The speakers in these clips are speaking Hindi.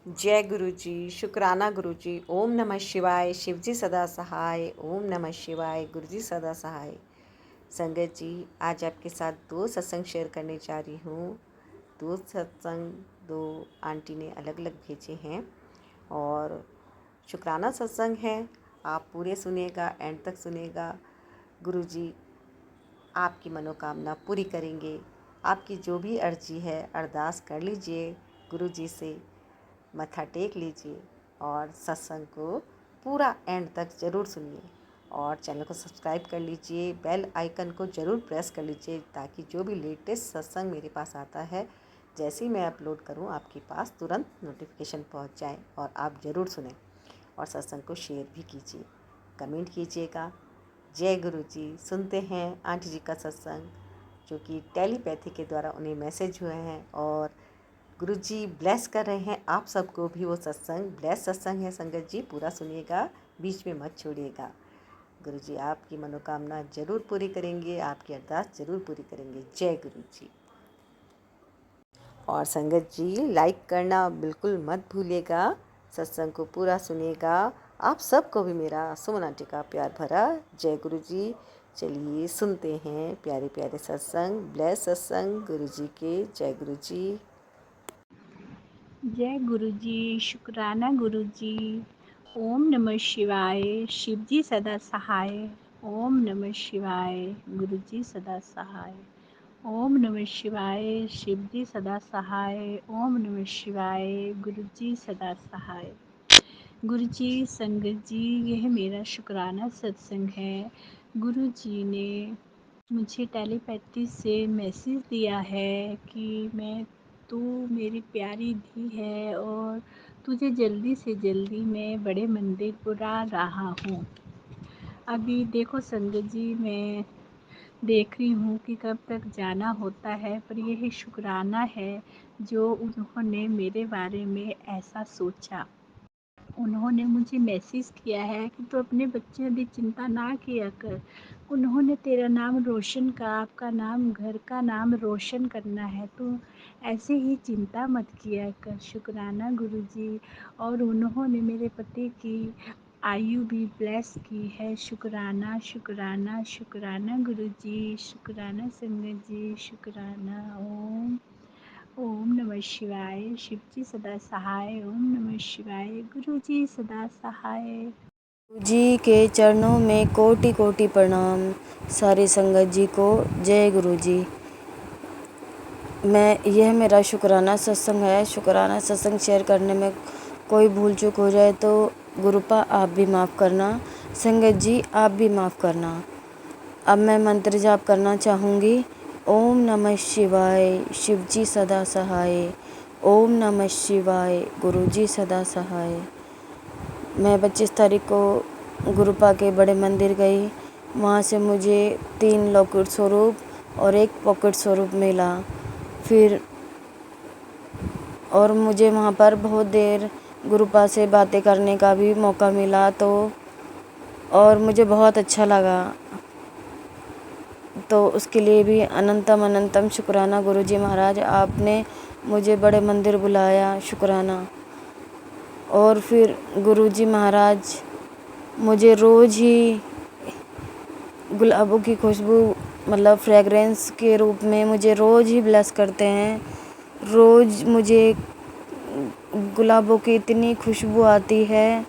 जय गुरु जी, शुक्राना गुरु जी। ओम नमः शिवाय, शिव जी सदा सहाय। ओम नमः शिवाय, गुरु जी सदा सहाय। संगत जी, आज आपके साथ दो सत्संग शेयर करने जा रही हूँ। दो सत्संग दो आंटी ने अलग अलग भेजे हैं और शुक्राना सत्संग है। आप पूरे सुनिएगा, एंड तक सुनिएगा। गुरु जी आपकी मनोकामना पूरी करेंगे। आपकी जो भी अर्जी है अरदास कर लीजिए, गुरु जी से मत्था टेक लीजिए और सत्संग को पूरा एंड तक ज़रूर सुनिए और चैनल को सब्सक्राइब कर लीजिए। बेल आइकन को ज़रूर प्रेस कर लीजिए ताकि जो भी लेटेस्ट सत्संग मेरे पास आता है, जैसे ही मैं अपलोड करूं, आपके पास तुरंत नोटिफिकेशन पहुंच जाए और आप ज़रूर सुनें। और सत्संग को शेयर भी कीजिए, कमेंट कीजिएगा। जय गुरु जी। सुनते हैं आंटी जी का सत्संग, जो कि टेलीपैथी के द्वारा उन्हें मैसेज हुए हैं और गुरु जी ब्लेस कर रहे हैं आप सबको भी। वो सत्संग ब्लेस सत्संग है संगत जी, पूरा सुनिएगा, बीच में मत छोड़िएगा। गुरु जी आपकी मनोकामना ज़रूर पूरी करेंगे, आपकी अरदास ज़रूर पूरी करेंगे। जय गुरु जी। और संगत जी लाइक करना बिल्कुल मत भूलिएगा, सत्संग को पूरा सुनिएगा। आप सबको भी मेरा सुमन आंटी का प्यार भरा जय गुरु जी। चलिए सुनते हैं प्यारे प्यारे सत्संग, ब्लेस सत्संग गुरु जी के। जय गुरु जी। जय गुरु जी, शुक्राना गुरु जी। ओम नमः शिवाय, शिव जी सदा सहाय। ओम नमः शिवाय, गुरु जी सदा सहाय। ओम नमः शिवाय, शिव जी सदा सहाय। ओम नमः शिवाय, गुरु जी सदा सहाय। गुरु जी, संगत जी, यह मेरा शुक्राना सत्संग है। गुरु जी ने मुझे टेलीपैथी से मैसेज दिया है कि तू मेरी प्यारी धी है और तुझे जल्दी से जल्दी मैं बड़े मंदिर बुला रहा हूँ। अभी देखो संगत जी, मैं देख रही हूँ कि कब तक जाना होता है, पर यह शुक्राना है जो उन्होंने मेरे बारे में ऐसा सोचा। उन्होंने मुझे मैसेज किया है कि तू अपने बच्चों की चिंता ना किया कर। उन्होंने तेरा नाम रोशन का, आपका नाम, घर का नाम रोशन करना है, तो ऐसे ही चिंता मत किया कर। शुक्राना गुरु जी। और उन्होंने मेरे पति की आयु भी ब्लेस की है। शुक्राना शुक्राना शुक्राना गुरु जी, शुक्राना संगत जी, शुक्राना। ओम नमः शिवाय, शिव जी सदा सहाय। ओम नमः शिवाय, गुरु जी सदा सहाय। गुरु जी के चरणों में कोटि कोटि प्रणाम। सारी संगत जी को जय गुरु जी। यह मेरा शुक्राना सत्संग है। शुक्राना सत्संग शेयर करने में कोई भूल चूक हो जाए तो गुरुपा आप भी माफ़ करना, संगत जी आप भी माफ़ करना। अब मैं मंत्र जाप करना चाहूँगी। ओम नमः शिवाय, शिव जी सदा सहाय। ओम नमः शिवाय, गुरु जी सदा सहाय। मैं 25 तारीख को गुरुपा के बड़े मंदिर गई। वहाँ से मुझे 3 लॉकेट स्वरूप और 1 पॉकेट स्वरूप मिला। फिर और मुझे वहाँ पर बहुत देर गुरुपा से बातें करने का भी मौका मिला, तो और मुझे बहुत अच्छा लगा। तो उसके लिए भी अनंतम अनंतम शुक्राना गुरुजी महाराज, आपने मुझे बड़े मंदिर बुलाया, शुक्राना। और फिर गुरुजी महाराज मुझे रोज़ ही गुलाबों की खुशबू, मतलब फ्रेगरेंस के रूप में मुझे रोज़ ही ब्लेस करते हैं। रोज़ मुझे गुलाबों की इतनी खुशबू आती है,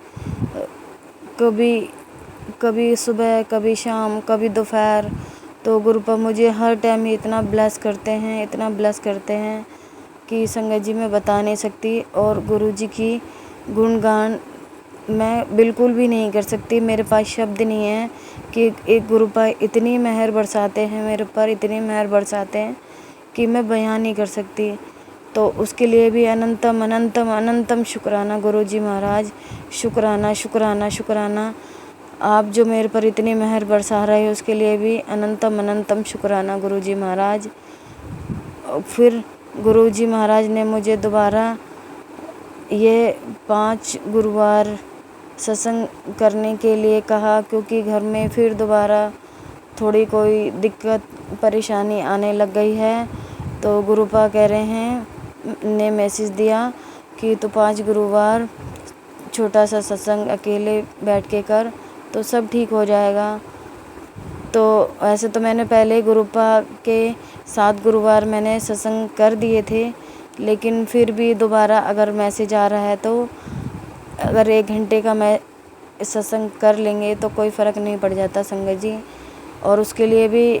कभी सुबह, कभी शाम, कभी दोपहर। तो गुरुपा मुझे हर टाइम ही इतना ब्लेस करते हैं, इतना ब्लेस करते हैं कि संगत जी मैं बता नहीं सकती। और गुरुजी की गुणगान मैं बिल्कुल भी नहीं कर सकती, मेरे पास शब्द नहीं है कि एक गुरुपा इतनी मेहर बरसाते हैं मेरे ऊपर, इतनी मेहर बरसाते हैं कि मैं बयान नहीं कर सकती। तो उसके लिए भी अनंतम अनंतम अनंतम शुक्राना गुरुजी महाराज, शुक्राना शुक्राना शुक्राना। आप जो मेरे पर इतनी मेहर बरसा रहे हैं उसके लिए भी अनंतम अनंतम शुक्राना गुरुजी महाराज। फिर गुरुजी महाराज ने मुझे दोबारा ये 5 गुरुवार सत्संग करने के लिए कहा, क्योंकि घर में फिर दोबारा थोड़ी कोई दिक्कत परेशानी आने लग गई है। तो गुरुपा कह रहे हैं, ने मैसेज दिया कि तू 5 गुरुवार छोटा सा सत्संग अकेले बैठ के कर तो सब ठीक हो जाएगा। तो वैसे तो मैंने पहले गुरुपा के 7 गुरुवार मैंने सत्संग कर दिए थे, लेकिन फिर भी दोबारा अगर मैसेज आ रहा है तो अगर 1 घंटे का मैं सत्संग कर लेंगे तो कोई फ़र्क नहीं पड़ जाता संगत जी। और उसके लिए भी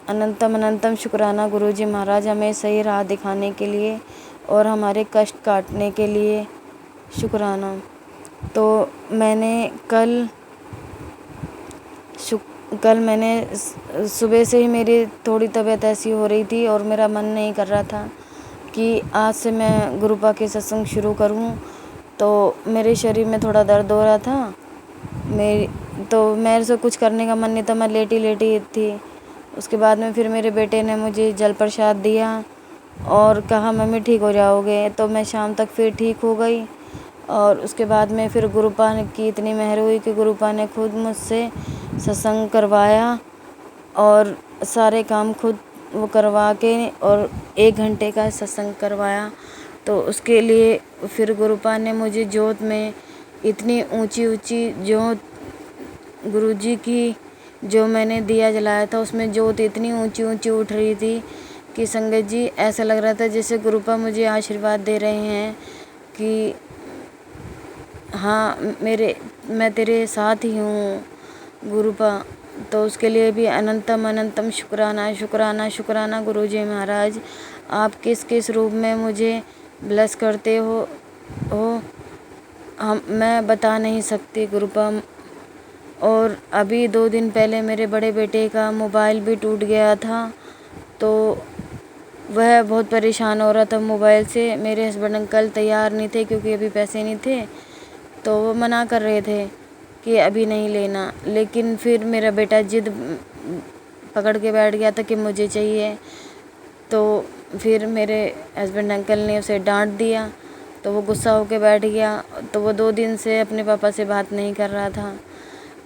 अनंतम अनंतम शुक्राना गुरुजी महाराज, हमें सही राह दिखाने के लिए और हमारे कष्ट काटने के लिए शुक्राना। तो मैंने कल सुबह से ही मेरी थोड़ी तबीयत ऐसी हो रही थी और मेरा मन नहीं कर रहा था कि आज से मैं गुरुपा के सत्संग शुरू करूं। तो मेरे शरीर में थोड़ा दर्द हो रहा था, मेरे से कुछ करने का मन नहीं था, मैं लेटी थी। उसके बाद में फिर मेरे बेटे ने मुझे जल प्रसाद दिया और कहा मम्मी ठीक हो जाओगे, तो मैं शाम तक फिर ठीक हो गई। और उसके बाद में फिर गुरुपा की इतनी मेहर हुई कि गुरुपा ने खुद मुझसे सत्संग करवाया और सारे काम खुद वो करवा के और 1 घंटे का सत्संग करवाया। तो उसके लिए फिर गुरुपा ने मुझे जोत में इतनी ऊंची जोत, गुरुजी की जो मैंने दिया जलाया था उसमें जोत इतनी ऊंची उठ रही थी कि संगत जी ऐसा लग रहा था जैसे गुरुपा मुझे आशीर्वाद दे रहे हैं कि हाँ मैं तेरे साथ ही हूँ गुरुपा। तो उसके लिए भी अनंतम अनंतम शुक्राना गुरुजी महाराज। आप किस किस रूप में मुझे ब्लेस करते हो मैं बता नहीं सकती गुरुपा। और अभी 2 दिन पहले मेरे बड़े बेटे का मोबाइल भी टूट गया था, तो वह बहुत परेशान हो रहा था मोबाइल से। मेरे हस्बैंड अंकल तैयार नहीं थे क्योंकि अभी पैसे नहीं थे, तो वो मना कर रहे थे कि अभी नहीं लेना। लेकिन फिर मेरा बेटा जिद पकड़ के बैठ गया था कि मुझे चाहिए। तो फिर मेरे हस्बैंड अंकल ने उसे डांट दिया, तो वो गुस्सा होकर बैठ गया। तो वो 2 दिन से अपने पापा से बात नहीं कर रहा था।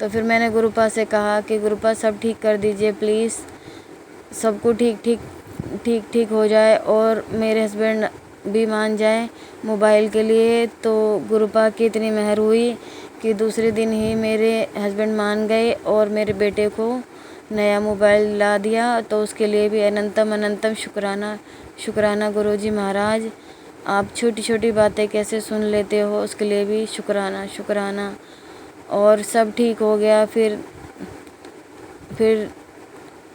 तो फिर मैंने गुरुपा से कहा कि गुरुपा सब ठीक कर दीजिए प्लीज़, सबको ठीक हो जाए और मेरे हस्बैंड भी मान जाए मोबाइल के लिए। तो गुरुपा की इतनी मेहर हुई कि दूसरे दिन ही मेरे हस्बैंड मान गए और मेरे बेटे को नया मोबाइल ला दिया। तो उसके लिए भी अनंतम अनंतम शुक्राना गुरुजी महाराज। आप छोटी छोटी बातें कैसे सुन लेते हो, उसके लिए भी शुक्राना। और सब ठीक हो गया। फिर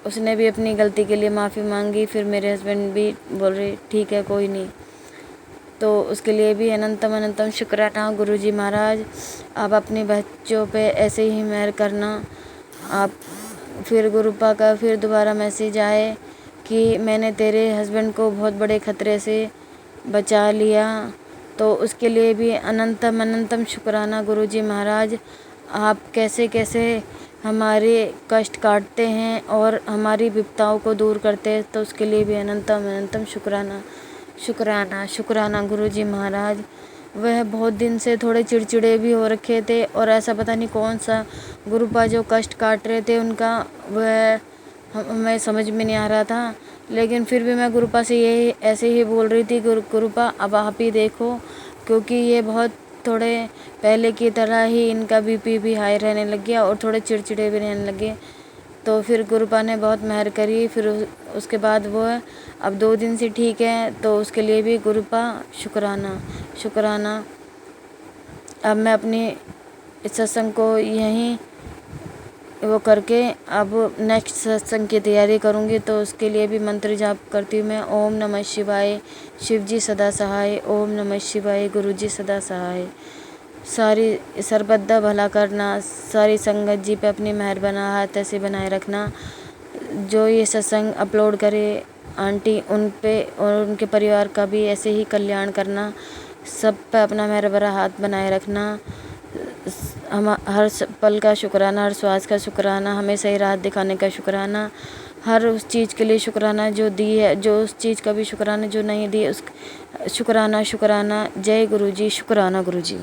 उसने भी अपनी गलती के लिए माफ़ी मांगी। फिर मेरे हस्बैंड भी बोल रहे ठीक है कोई नहीं। तो उसके लिए भी अनंतम अनंतम शुक्राना गुरुजी महाराज। आप अपने बच्चों पे ऐसे ही मेहर करना। आप फिर गुरुपा का फिर दोबारा मैसेज आए कि मैंने तेरे हस्बैंड को बहुत बड़े ख़तरे से बचा लिया। तो उसके लिए भी अनंतम अनंतम शुक्राना गुरुजी महाराज। आप कैसे कैसे हमारे कष्ट काटते हैं और हमारी विपदाओं को दूर करते हैं। तो उसके लिए भी अनंतम अनंतम शुक्राना गुरुजी महाराज। वह बहुत दिन से थोड़े चिड़चिड़े भी हो रखे थे और ऐसा पता नहीं कौन सा गुरुपा जो कष्ट काट रहे थे उनका वह हमें समझ में नहीं आ रहा था। लेकिन फिर भी मैं गुरुपा से यही ऐसे ही बोल रही थी गुरुपा अब आप ही देखो, क्योंकि ये बहुत थोड़े पहले की तरह ही इनका बीपी भी हाई रहने लग गया और थोड़े चिड़चिड़े भी रहने लगे। तो फिर गुरुपा ने बहुत मेहर करी। फिर उसके बाद वो अब 2 दिन से ठीक है। तो उसके लिए भी गुरुपा शुक्राना। अब मैं अपनी इस सत्संग को यहीं वो करके अब नेक्स्ट सत्संग की तैयारी करूँगी। तो उसके लिए भी मंत्र जाप करती हूँ मैं। ओम नमः शिवाय, शिव जी सदा सहाय। ओम नमः शिवाय, गुरु जी सदा सहाय। सारी सर्वदा भला करना, सारी संगत जी पे अपनी मेहर बना हाथ ऐसे बनाए रखना। जो ये सत्संग अपलोड करे आंटी उन पे और उनके परिवार का भी ऐसे ही कल्याण करना। सब पे अपना मेहर भरा हाथ बनाए रखना। हम हर पल का शुक्राना, हर श्वास का शुक्राना, हमें सही राह दिखाने का शुक्राना, हर उस चीज़ के लिए शुक्राना जो दी है, जो उस चीज़ का भी शुक्राना जो नहीं दी उस शुक्राना। जय गुरु जी, शुक्राना गुरु जी।